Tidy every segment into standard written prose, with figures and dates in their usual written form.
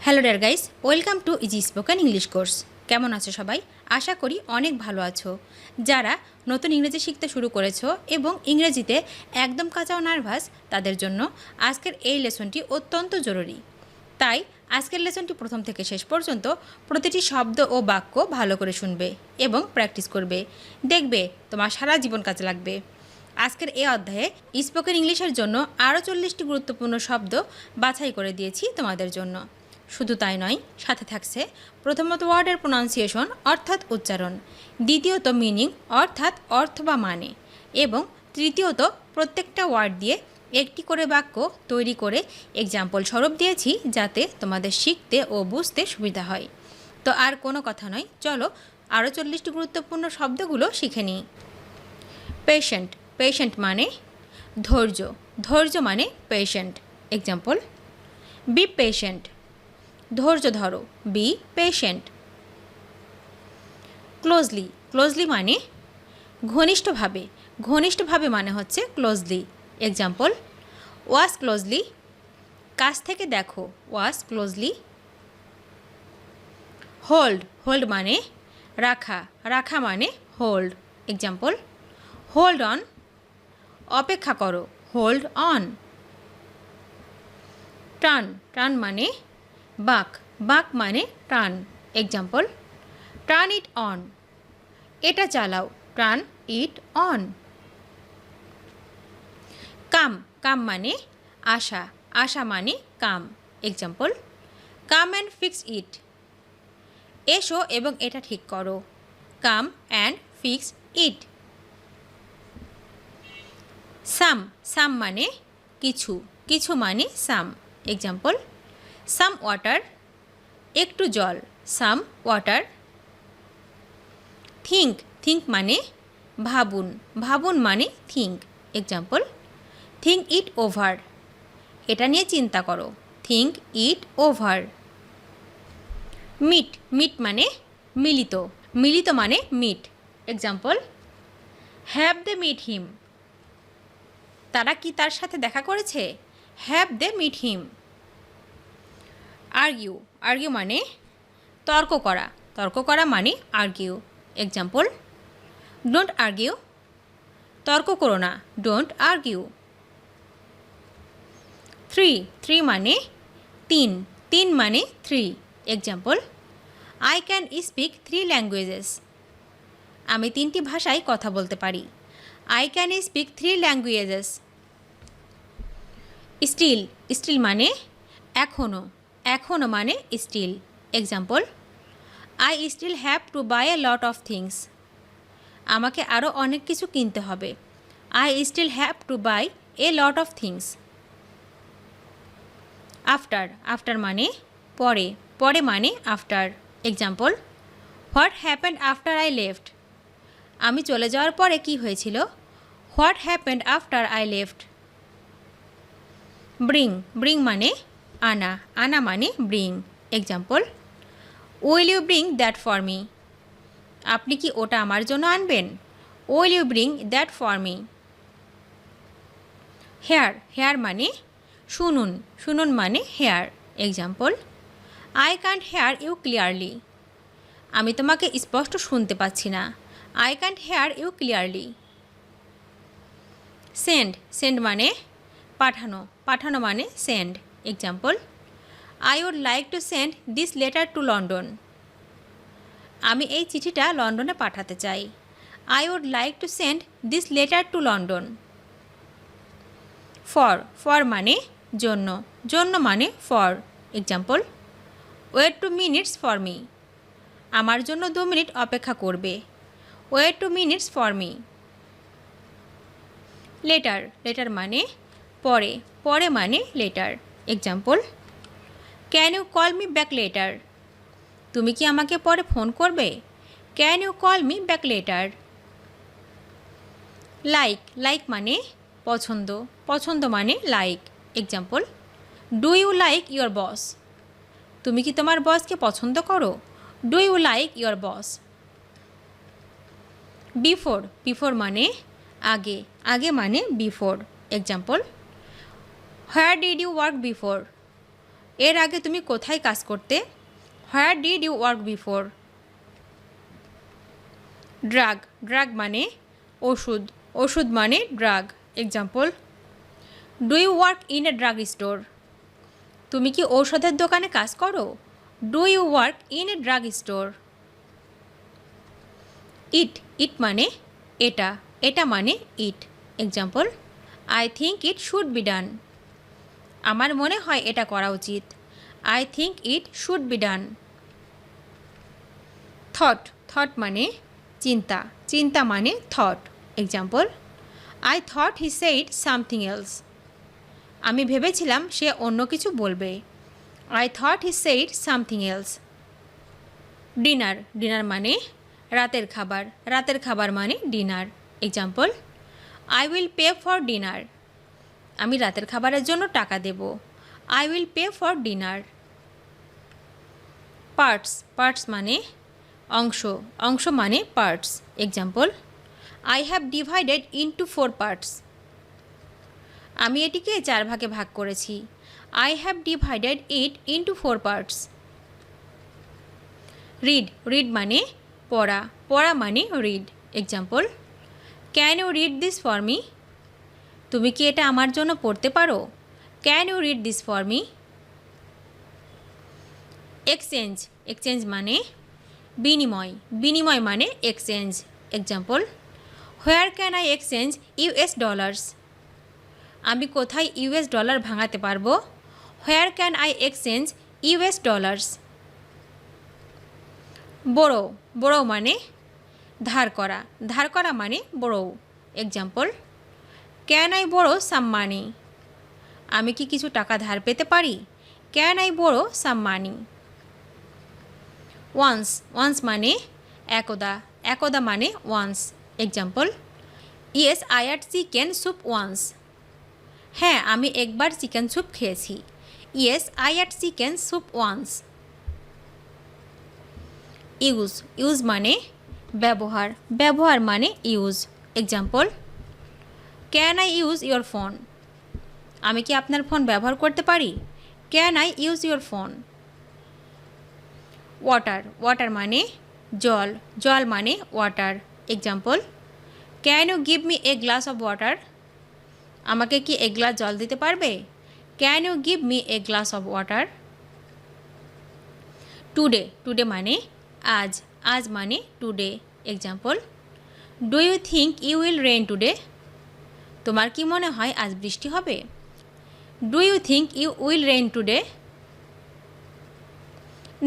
Hello dear guys, welcome to easy spoken English course. কেমন আছো সবাই? আশা করি অনেক ভালো আছো। যারা নতুন ইংরেজি শিখতে শুরু করেছো এবং ইংরেজিতে একদম কাঁচাও নার্ভাস, তাদের জন্য আজকের এই লেসনটি অত্যন্ত জরুরি। তাই আজকের লেসনটি প্রথম থেকে শেষ পর্যন্ত প্রতিটি শব্দ ও বাক্য ভালো করে শুনবে এবং প্র্যাকটিস করবে। দেখবে তোমার সারা জীবন কাজে লাগবে। আজকের এই অধ্যায়ে স্পোকেন ইংলিশের জন্য আরও 40টি গুরুত্বপূর্ণ শব্দ বাছাই করে দিয়েছি তোমাদের জন্য। শুধু তাই নয়, সাথে থাকছে প্রথমত ওয়ার্ডের প্রোনাউন্সিয়েশন অর্থাৎ উচ্চারণ, দ্বিতীয়ত মিনিং অর্থাৎ অর্থ বা মানে, এবং তৃতীয়ত প্রত্যেকটা ওয়ার্ড দিয়ে একটি করে বাক্য তৈরি করে এক্সাম্পল স্বরূপ দিয়েছি, যাতে তোমাদের শিখতে ও বুঝতে সুবিধা হয়। তো আর কোনো কথা নয়, চলো আরও 40টি গুরুত্বপূর্ণ শব্দগুলো শিখে নিই। পেশেন্ট, পেশেন্ট মানে ধৈর্য, ধৈর্য মানে পেশেন্ট। এক্সাম্পল, বি পেশেন্ট, ধৈর্য ধরো, বি পেশেন্ট। ক্লোজলি, ক্লোজলি মানে ঘনিষ্ঠভাবে, ঘনিষ্ঠভাবে মানে হচ্ছে ক্লোজলি। এক্সাম্পল, ওয়াচ ক্লোজলি, কাছ থেকে দেখো, ওয়াচ ক্লোজলি। হোল্ড, হোল্ড মানে রাখা, রাখা মানে হোল্ড। এক্সাম্পল, হোল্ড অন, অপেক্ষা করো, হোল্ড অন। টার্ন, টার্ন মানে বাঁক, বাঁক মানে turn. Example, turn it on, এটা চালাও, turn it on. Come, come মানে আসা, আসা মানে come. Example, come and fix it, এসো এবং এটা ঠিক করো, কাম অ্যান্ড ফিক্স ইট। সাম, সাম মানে কিছু, কিছু মানে সাম। এক্সাম্পল, সাম ওয়াটার, একটু জল, সাম ওয়াটার। থিঙ্ক, থিঙ্ক মানে ভাবুন, ভাবুন মানে think. Example, think it over, এটা নিয়ে চিন্তা করো, think it over. Meet, meet মানে মিলিত, মিলিত মানে meet. Example, have they met him, তারা কি তার সাথে দেখা করেছে, have they met him. Argue, argue মানে তর্ক করা, তর্ক করা মানে আর্গিউ। এক্সাম্পল, ডোন্ট আর্গিউ, তর্ক করো না, ডোন্ট আর্গিউ। থ্রি, থ্রি মানে তিন, তিন মানে three. Example, I can speak 3 languages, আমি 3টি ভাষায় কথা বলতে পারি, I can speak 3 languages. Still, still মানে এখনও, এখনও মানে still. Example, I still have to buy a lot of things, আমাকে আরও অনেক কিছু কিনতে হবে, I still have to buy a lot of things. After, after মানে পরে, পরে মানে after. Example, what happened after I left, আমি চলে যাওয়ার পরে কি হয়েছিল, what happened after I left. Bring, bring মানে আনা, আনা মানে bring. Example, will you bring that for me, আপনি কি ওটা আমার জন্য আনবেন, will you bring that for me. Hear, hear মানে শুনুন, শুনুন মানে hear. Example, I can't hear you clearly, আমি তোমাকে স্পষ্ট শুনতে পাচ্ছি না, I can't hear you clearly. Send, send মানে পাঠানো, পাঠানো মানে send. Example, I would like to send this letter to London, আমি এই চিঠিটা লন্ডনে পাঠাতে চাই, I would like to send this letter to London. For, for মানে জন্য, জন্য মানে for. Example, wait 2 minutes for me, আমার জন্য 2 মিনিট অপেক্ষা করবে, ওয়েট 2 minutes for me. Later, later মানে পরে, পরে মানে later. Example, can you call me back later, তুমি কি আমাকে পরে ফোন করবে, can you call me back letter. Like, like মানে পছন্দ, পছন্দ মানে like. Example, do you like your boss, তুমি কি তোমার বসকে পছন্দ করো, do you like your boss. Before, before মানে আগে, আগে মানে before. Example, where did you work before, এর আগে তুমি কোথায় কাজ করতে? Where did you work before? Drug, drug মানে ওষুধ, ওষুধ মানে drug. Example, do you work in a drug store? তুমি কি ঔষধের দোকানে কাজ করো? Do you work in a drug store? It, it মানে এটা, এটা মানে it. Example, I think it should be done. আমার মনে হয় এটা করা উচিত। I think it should be done. Thought, thought মানে চিন্তা, চিন্তা মানে thought. Example, I thought he said something else. আমি ভেবেছিলাম সে অন্য কিছু বলবে। I thought he said something else. Dinner, dinner মানে রাতের খাবার, রাতের খাবার মানে dinner. Example, I will pay for dinner. আমি রাতের খাবারের জন্য টাকা দেব। I will pay for dinner. Parts, parts মানে অংশ, অংশ মানে parts. Example, I have divided into 4 parts. আমি এটিকে 4 ভাগে ভাগ করেছি। I have divided it into 4 parts. Read, read মানে পড়া, পড়া মানে read. Example, can you read this for me? তুমি কি এটা আমার জন্য পড়তে পারো? Can you read this for me? Exchange, exchange মানে বিনিময়, বিনিময় মানে exchange. Example, where can I exchange US dollars? আমি কোথায় ইউএস ডলার ভাঙাতে পারবো? Where can I exchange US dollars? Borrow, borrow মানে ধার করা, ধার করা মানে borrow. Example, can I borrow some money? আমি কি কিছু টাকা ধার পেতে পারি? Can I borrow some money? Once, once মানে একদা, একদা মানে once. Example, yes I had chicken soup once. হ্যাঁ, আমি একবার চিকেন স্যুপ খেয়েছি। Yes I had chicken soup once. Use, use মানে ব্যবহার, ব্যবহার মানে use. Example, can I use your phone? আমি কি আপনার ফোন ব্যবহার করতে পারি? Can I use your phone? Water, water মানে জল, জল মানে water. Example, can you give me a glass of water? আমাকে কি এক গ্লাস জল দিতে পারবে? Can you give me a glass of water? Today, today মানে আজ, আজ মানে today. Example, do you think you will rain today? তোমার কি মনে হয় আজ বৃষ্টি হবে? Do you think you will rain today?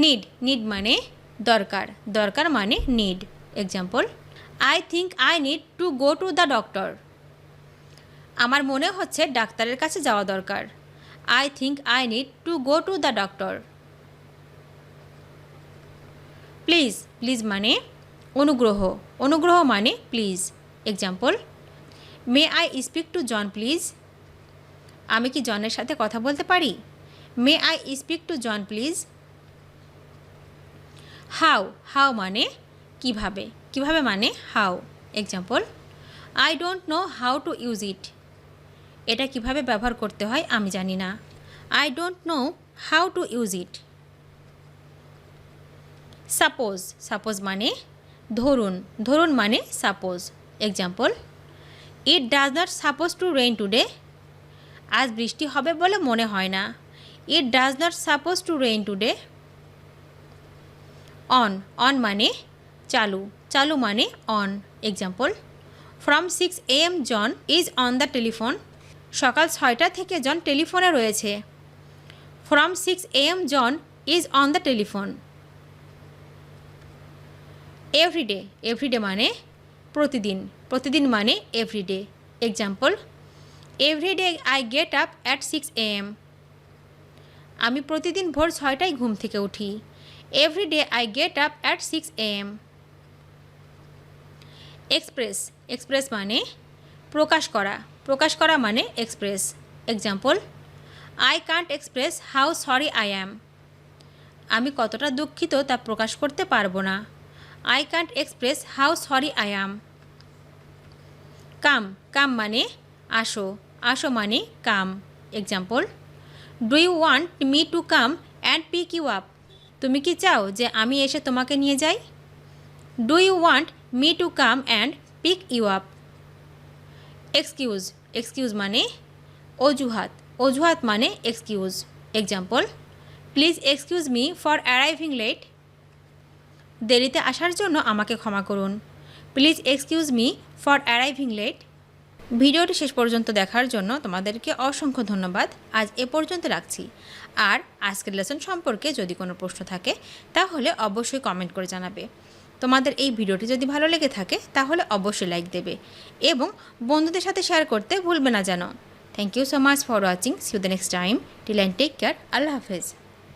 Need, need মানে দরকার, দরকার মানে need. Example, I think I need to go to the doctor. আমার মনে হচ্ছে ডাক্তারের কাছে যাওয়া দরকার। I think I need to go to the doctor. Please, please মানে অনুগ্রহ, অনুগ্রহ মানে please. Example, may I speak to John please? আমি কি জনের সাথে কথা বলতে পারি? May I speak to John please? How, how মানে কিভাবে, কিভাবে মানে how. Example, I don't know how to use it. এটা কিভাবে ব্যবহার করতে হয় আমি জানি না। I don't know how to use it. Suppose, suppose মানে ধরুন, ধরুন মানে suppose. Example, it does not suppose to rain today? আজ বৃষ্টি হবে বলে মনে হয় না। It does not suppose to rain today. On, on মানে চালু, চালু মানে on. Example, from 6 AM John is on the telephone. সকাল 6টা থেকে জন টেলিফোনে রয়েছে। From 6 AM John is on the telephone. Everyday, everyday মানে প্রতিদিন, প্রতিদিন মানে everyday. Example, everyday I get up at 6 AM। আমি প্রতিদিন ভোর 6টায় ঘুম থেকে উঠি। Everyday I get up at 6 AM। Express, express মানে প্রকাশ করা, প্রকাশ করা মানে express. Example, I can't express how sorry I am. আমি কতটা দুঃখিত তা প্রকাশ করতে পারবো না। I can't express how sorry I am. Come, come মানে আসো, আসো মানে come. Example, do you want me to come and pick you up? তুমি কি চাও যে আমি এসে তোমাকে নিয়ে যাই? Do you want me to come and pick you up? Excuse, excuse মানে অজুহাত, অজুহাত মানে excuse. Example, please excuse me for arriving late. দেরিতে আসার জন্য আমাকে ক্ষমা করুন। Please excuse me for arriving late. ভিডিওটি শেষ পর্যন্ত দেখার জন্য তোমাদেরকে অসংখ্য ধন্যবাদ। আজ এ পর্যন্ত রাখছি। আর আজকের লেসন সম্পর্কে যদি কোনো প্রশ্ন থাকে তাহলে অবশ্যই কমেন্ট করে জানাবে। তোমাদের এই ভিডিওটি যদি ভালো লেগে থাকে তাহলে অবশ্যই লাইক দেবে এবং বন্ধুদের সাথে শেয়ার করতে ভুলবে না যেন। Thank you so much for watching. See you the next time. Till and take care. আল্লাহ হাফেজ।